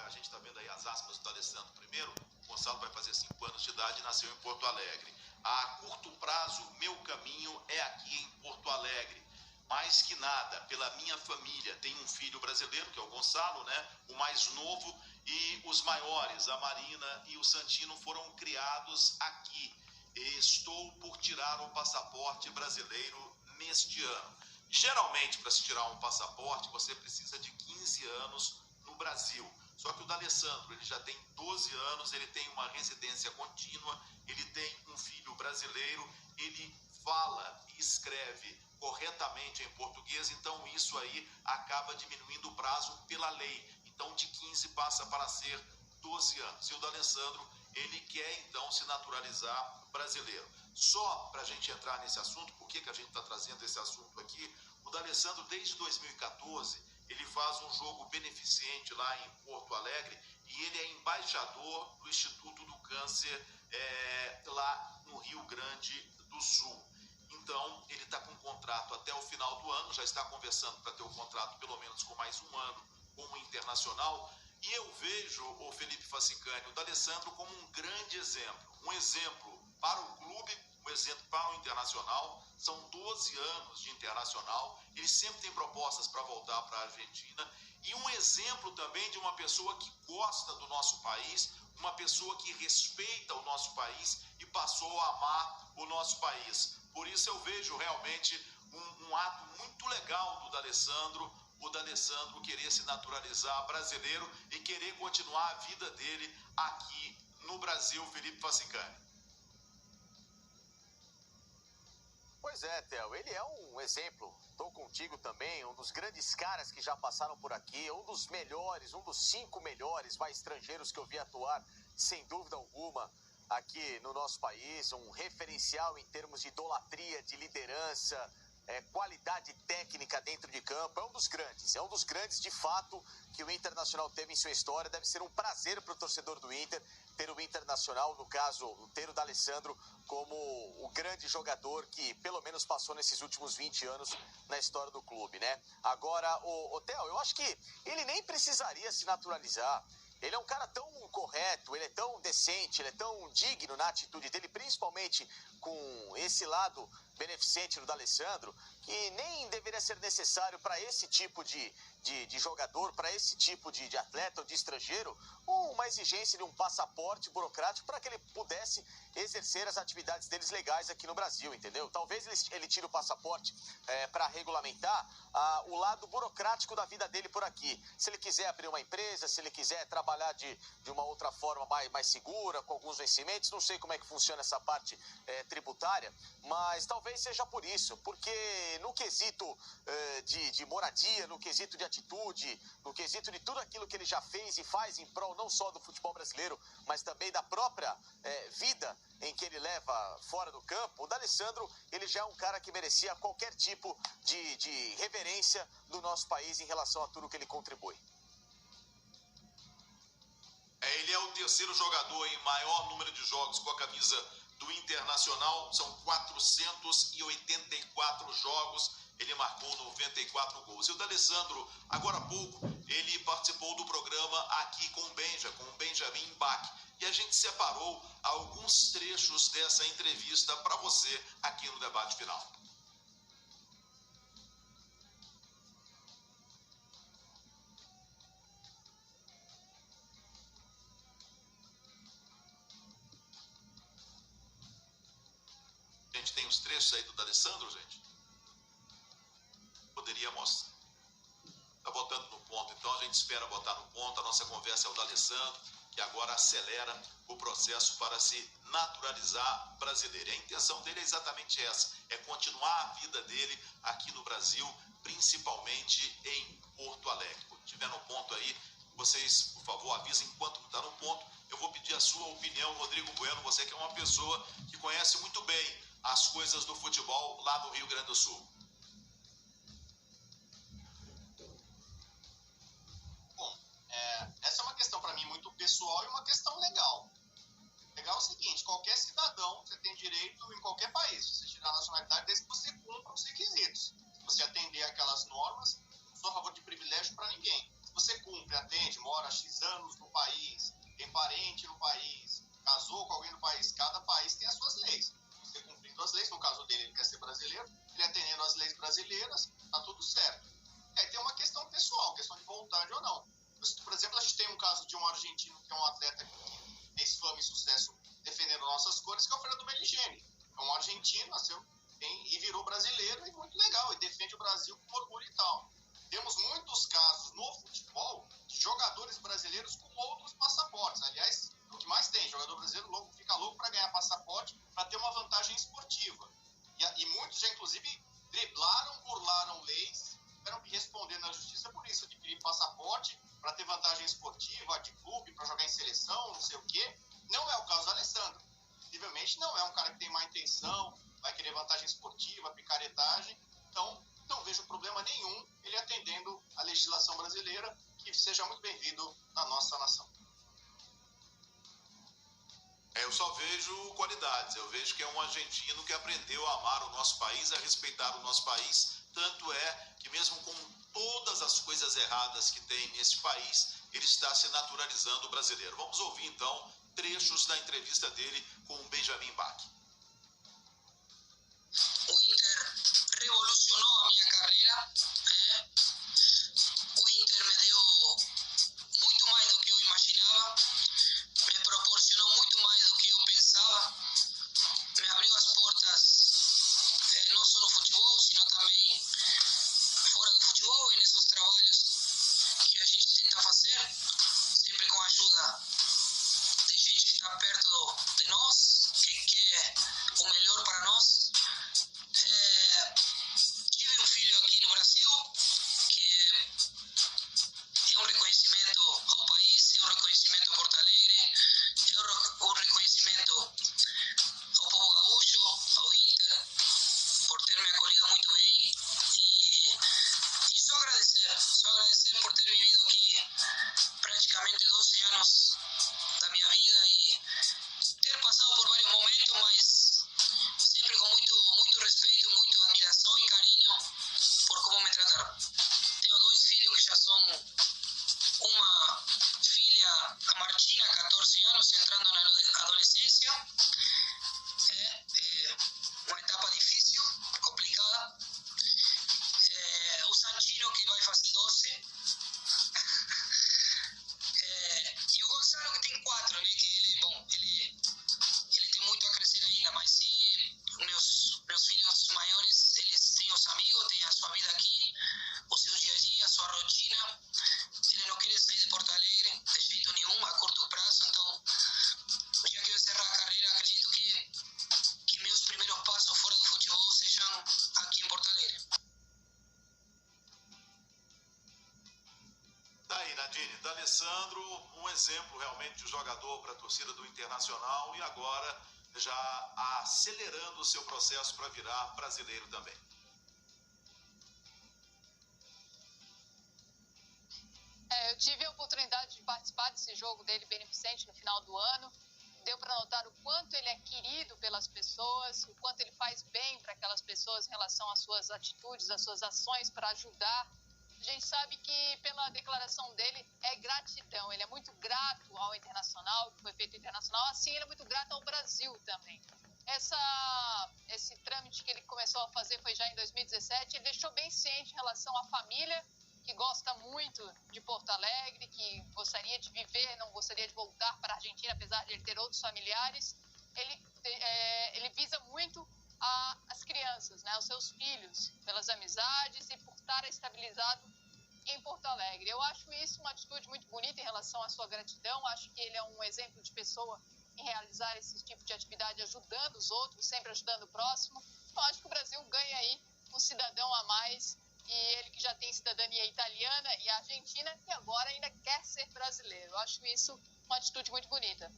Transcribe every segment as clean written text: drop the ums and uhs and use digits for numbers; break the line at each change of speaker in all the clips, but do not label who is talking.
a gente está vendo aí as aspas do D'Alessandro primeiro. O Gonçalo vai fazer 5 anos de idade e nasceu em Porto Alegre. A curto prazo, meu caminho é aqui em Porto Alegre. Mais que nada, pela minha família. Tenho um filho brasileiro, que é o Gonçalo, né? O mais novo, e os maiores, a Marina e o Santino, foram criados aqui. Estou por tirar o passaporte brasileiro neste ano. Geralmente, para se tirar um passaporte, você precisa de 15 anos no Brasil. Só que o D'Alessandro, ele já tem 12 anos, ele tem uma residência contínua, ele tem um filho brasileiro, ele fala e escreve corretamente em português, então isso aí acaba diminuindo o prazo pela lei. Então de 15 passa para ser 12 anos. E o D'Alessandro, ele quer então se naturalizar brasileiro. Só para a gente entrar nesse assunto, por que a gente está trazendo esse assunto aqui? O D'Alessandro, desde 2014, ele faz um jogo beneficente lá em Porto Alegre e ele é embaixador do Instituto do Câncer lá no Rio Grande do Sul. Então, ele está com um contrato até o final do ano, já está conversando para ter o contrato pelo menos com mais um ano com o Internacional. E eu vejo o Felipe Fascicani, o D'Alessandro, como um grande exemplo. Um exemplo para o clube, um exemplo para o Internacional. São 12 anos de Internacional. Ele sempre tem propostas para voltar para a Argentina. E um exemplo também de uma pessoa que gosta do nosso país, uma pessoa que respeita o nosso país e passou a amar o nosso país. Por isso eu vejo realmente um ato muito legal do D'Alessandro, o D'Alessandro querer se naturalizar brasileiro e querer continuar a vida dele aqui no Brasil. Felipe Fascicani.
Pois é, Theo, ele é um exemplo, estou contigo também, um dos grandes caras que já passaram por aqui, um dos melhores, um dos 5 melhores estrangeiros que eu vi atuar, sem dúvida alguma, aqui no nosso país, um referencial em termos de idolatria, de liderança, qualidade técnica dentro de campo, é um dos grandes de fato que o Internacional teve em sua história. Deve ser um prazer para o torcedor do Inter ter o Internacional, no caso, ter o D'Alessandro como o grande jogador que pelo menos passou nesses últimos 20 anos na história do clube, né? Agora, o Theo, eu acho que ele nem precisaria se naturalizar. Ele é um cara tão correto, ele é tão decente, ele é tão digno na atitude dele, principalmente com esse lado beneficente do D'Alessandro, que nem deveria ser necessário para esse tipo de jogador, para esse tipo de atleta ou de estrangeiro, uma exigência de um passaporte burocrático para que ele pudesse exercer as atividades deles legais aqui no Brasil, entendeu? Talvez ele tire o passaporte para regulamentar o lado burocrático da vida dele por aqui. Se ele quiser abrir uma empresa, se ele quiser trabalhar de uma outra forma mais segura, com alguns vencimentos, não sei como é que funciona essa parte tributária, mas talvez seja por isso, porque no quesito de moradia, no quesito de atitude, no quesito de tudo aquilo que ele já fez e faz em prol não só do futebol brasileiro, mas também da própria vida em que ele leva fora do campo, o D'Alessandro, ele já é um cara que merecia qualquer tipo de reverência do nosso país em relação a tudo que ele contribui.
Ele é o terceiro jogador em maior número de jogos com a camisa do Internacional, são 484 jogos, ele marcou 94 gols. E o D'Alessandro, agora há pouco, ele participou do programa aqui com o Benjamin Bach. E a gente separou alguns trechos dessa entrevista para você aqui no debate final. A gente tem os trechos aí do D'Alessandro, gente? Poderia mostrar. Tá botando no ponto, então a gente espera botar no ponto. A nossa conversa é o D'Alessandro, que agora acelera o processo para se naturalizar brasileiro. E a intenção dele é exatamente essa, é continuar a vida dele aqui no Brasil, principalmente em Porto Alegre. Quando estiver no ponto aí, vocês, por favor, avisem enquanto está no ponto. Eu vou pedir a sua opinião, Rodrigo Bueno, você que é uma pessoa que conhece muito bem as coisas do futebol lá do Rio Grande do Sul.
Bom, essa é uma questão para mim muito pessoal e uma questão legal. Legal é o seguinte, qualquer cidadão, você tem direito em qualquer país, você tirar a nacionalidade desde que você cumpra os requisitos. Se você atender aquelas normas, não sou a favor de privilégio para ninguém. Se você você cumpre, atende, mora há X anos no país, tem parente no país, casou com alguém no país, cada país tem as suas leis. Você cumprindo as leis, no caso dele, ele quer ser brasileiro, ele atendendo as leis brasileiras, tá tudo certo. Aí tem uma questão pessoal, questão de vontade ou não. Por exemplo, a gente tem um caso de um argentino que é um atleta que fez fama e sucesso defendendo nossas cores, que é o Fernando Meligeni. É um argentino, nasceu e virou brasileiro, e muito legal, e defende o Brasil com orgulho e tal. Temos muitos casos no futebol de jogadores brasileiros com outros passaportes. Aliás, o que mais tem, jogador brasileiro fica louco para ganhar passaporte, para ter uma vantagem esportiva. E muitos já, inclusive, driblaram, burlaram leis, tiveram que responder na justiça por isso, adquirir passaporte para ter vantagem esportiva, de clube, para jogar em seleção, não sei o quê. Não é o caso do Alessandro. Possivelmente não é um cara que tem má intenção, vai querer vantagem esportiva, picaretagem. Então, não vejo problema nenhum ele atendendo a legislação brasileira, que seja muito bem-vindo na nossa nação.
Eu só vejo qualidades, eu vejo que é um argentino que aprendeu a amar o nosso país, a respeitar o nosso país, tanto é que mesmo com todas as coisas erradas que tem nesse país, ele está se naturalizando brasileiro. Vamos ouvir então trechos da entrevista dele com o Benjamin Bach.
O Inter revolucionou a minha carreira. O Inter me deu muito mais do que eu imaginava, me proporcionou muito mais do que eu pensava, me abriu as portas, não só no futebol, sino também fora do futebol e nesses trabalhos que a gente tenta fazer, sempre com a ajuda de gente que está perto de nós, que quer o melhor para nós. Tive um filho aqui no Brasil, que é um reconhecimento ao país, é um reconhecimento a Porto Alegre, é um reconhecimento ao povo gaúcho, ao Inter, por ter me acolhido muito bem, e só agradecer por ter vivido aqui praticamente 12 anos da minha vida e ter passado por vários momentos, mas sempre com muito respeito, muita admiração e carinho por como me trataram. Tenho 2 filhos que já são, uma filha, a Martina, 14 anos, entrando na adolescência. É uma etapa difícil, complicada. O Santino, que vai fazer 12. E o Gonçalo, que tem 4, né? Que ele tem muito a crescer ainda, mas se meus filhos maiores, eles têm os amigos, têm a sua vida aqui, o seu dia a dia, a sua rotina. Ele não quer sair de Porto Alegre de jeito nenhum, a curto prazo. Então, já que eu encerrar a carreira, acredito que meus primeiros passos fora do futebol sejam aqui em Porto Alegre.
Tá aí, Nadine, D'Alessandro, um exemplo realmente de jogador para a torcida do Internacional e agora já acelerando o seu processo para virar brasileiro também.
Eu tive a oportunidade de participar desse jogo dele beneficente no final do ano. Deu para notar o quanto ele é querido pelas pessoas, o quanto ele faz bem para aquelas pessoas em relação às suas atitudes, às suas ações para ajudar. A gente sabe que pela declaração dele é gratidão, ele é muito grato ao Internacional, que foi feito Internacional, assim ele é muito grato ao Brasil também. Esse trâmite que ele começou a fazer foi já em 2017, ele deixou bem ciente em relação à família, que gosta muito de Porto Alegre, que gostaria de viver, não gostaria de voltar para a Argentina, apesar de ele ter outros familiares. Ele visa muito as crianças, né, os seus filhos, pelas amizades e por estar estabilizado em Porto Alegre. Eu acho isso uma atitude muito bonita em relação à sua gratidão. Acho que ele é um exemplo de pessoa em realizar esse tipo de atividade, ajudando os outros, sempre ajudando o próximo. Eu acho que o Brasil ganha aí um cidadão a mais, e ele que já tem cidadania italiana e argentina, e agora ainda quer ser brasileiro. Eu acho isso uma atitude muito bonita.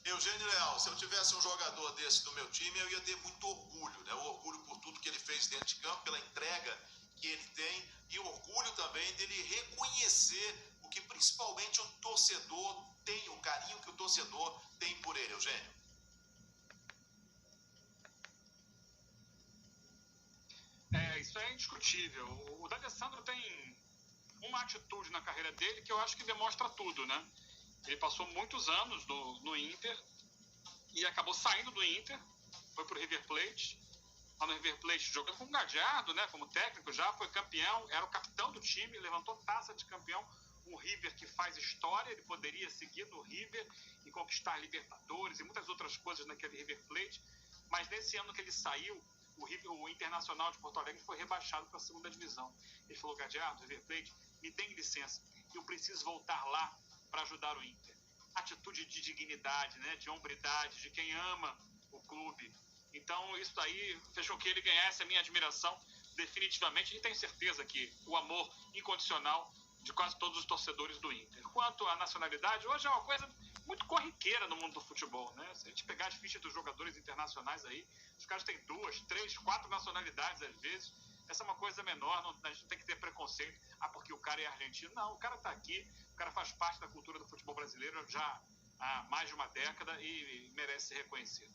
Eugênio Leal, se eu tivesse um jogador desse no meu time, eu ia ter muito orgulho, né? O orgulho por tudo que ele fez dentro de campo, pela entrega que ele tem, e o orgulho também dele reconhecer o que principalmente o torcedor tem, o carinho que o torcedor tem por ele, Eugênio.
isso é indiscutível. O D'Alessandro tem uma atitude na carreira dele que eu acho que demonstra tudo, né? Ele passou muitos anos no Inter e acabou saindo do Inter, foi pro River Plate. Lá no River Plate jogando com o Gallardo, né? Como técnico, já foi campeão, era o capitão do time, levantou taça de campeão. Um River que faz história, ele poderia seguir no River e conquistar Libertadores e muitas outras coisas naquele River Plate. Mas nesse ano que ele saiu, o Internacional de Porto Alegre foi rebaixado para a segunda divisão. Ele falou: Gallardo, River Plate, me deem licença, eu preciso voltar lá para ajudar o Inter. Atitude de dignidade, né, de hombridade, de quem ama o clube. Então isso aí fez com que ele ganhasse a minha admiração definitivamente, e tenho certeza que o amor incondicional de quase todos os torcedores do Inter. Quanto à nacionalidade, hoje é uma coisa muito corriqueira no mundo do futebol, né? Se a gente pegar as fichas dos jogadores internacionais aí, os caras têm 2, 3, 4 nacionalidades às vezes. Essa é uma coisa menor, a gente não tem que ter preconceito. Porque o cara é argentino. Não, o cara tá aqui, o cara faz parte da cultura do futebol brasileiro já há mais de uma década e merece ser reconhecido.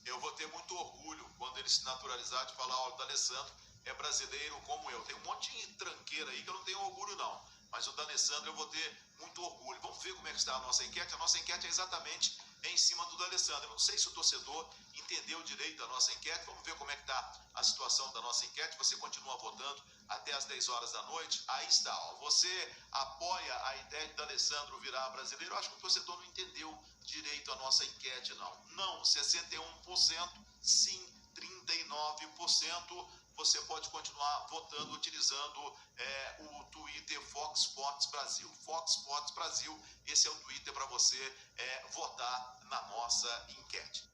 Eu vou ter muito orgulho quando ele se naturalizar de falar: ó, o D'Alessandro é brasileiro como eu. Tem um monte de tranqueira aí que eu não tenho orgulho não, mas o D'Alessandro eu vou ter muito orgulho. Vamos ver como é que está a nossa enquete. A nossa enquete é exatamente em cima do D'Alessandro. Eu não sei se o torcedor entendeu direito a nossa enquete. Vamos ver como é que está a situação da nossa enquete. Você continua votando até às 10 horas da noite. Aí está, ó. Você apoia a ideia de D'Alessandro virar brasileiro? Eu acho que o torcedor não entendeu direito a nossa enquete, não. Não, 61%, sim, 39%. Você pode continuar votando utilizando o Twitter Fox Sports Brasil. Fox Sports Brasil, esse é o Twitter para você votar na nossa enquete.